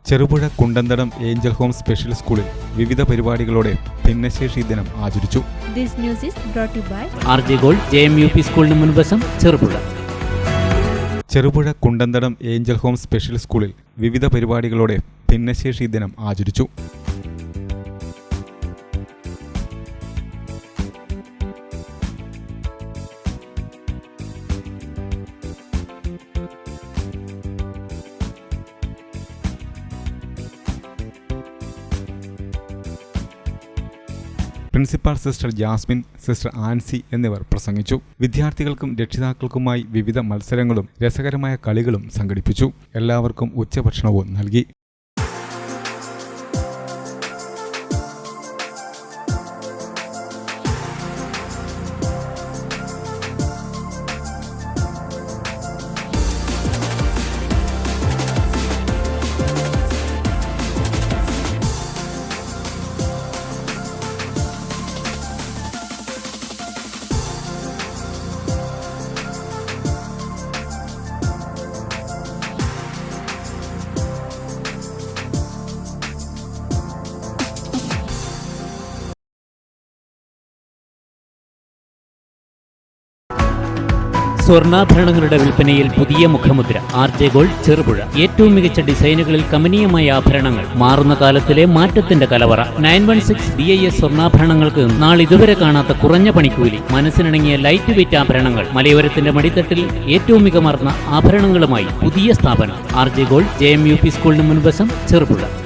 Cherupuzha Kundanthadam angel home special സ്കൂളിൽ വിവിധ പരിപാടികളോടെ ഭിന്നശേഷി ദിനം ആചരിച്ചു. RJ Gold JMUP സ്കൂളിന് മുൻവശം Cherupuzha. Cherupuzha Kundanthadam angel home special സ്കൂളിൽ വിവിധ പരിപാടികളോടെ ഭിന്നശേഷി ദിനം ആചരിച്ചു. Principal sister Jasmine, sister Ancy എന്നിവർ പ്രസംഗിച്ചു. വിദ്യാർത്ഥികൾക്കും രക്ഷിതാക്കൾക്കുമായി വിവിധ മത്സരങ്ങളും രസകരമായ കളികളും സംഘടിപ്പിച്ചു. എല്ലാവർക്കും ഉച്ചഭക്ഷണവും നൽകി. സ്വർണ്ണാഭരണങ്ങളുടെ വിൽപ്പനയിൽ പുതിയ മുഖമുദ്ര. RJ Gold Cherupuzha. ഏറ്റവും മികച്ച ഡിസൈനുകളിൽ കമനീയമായ ആഭരണങ്ങൾ. മാറുന്ന കാലത്തിലെ മാറ്റത്തിന്റെ കലവറ. 916 BIS സ്വർണ്ണാഭരണങ്ങൾക്ക് നാളിതുവരെ കാണാത്ത കുറഞ്ഞ പണിക്കൂലി. മനസ്സിനിണങ്ങിയ ലൈറ്റ് വെയ്റ്റ് ആഭരണങ്ങൾ. മലയോരത്തിന്റെ മടിത്തട്ടിൽ ഏറ്റവും മികമാർന്ന ആഭരണങ്ങളുമായി പുതിയ സ്ഥാപനം. RJ Gold JMUP സ്കൂളിന് മുൻവശം ചെറുപുഴ.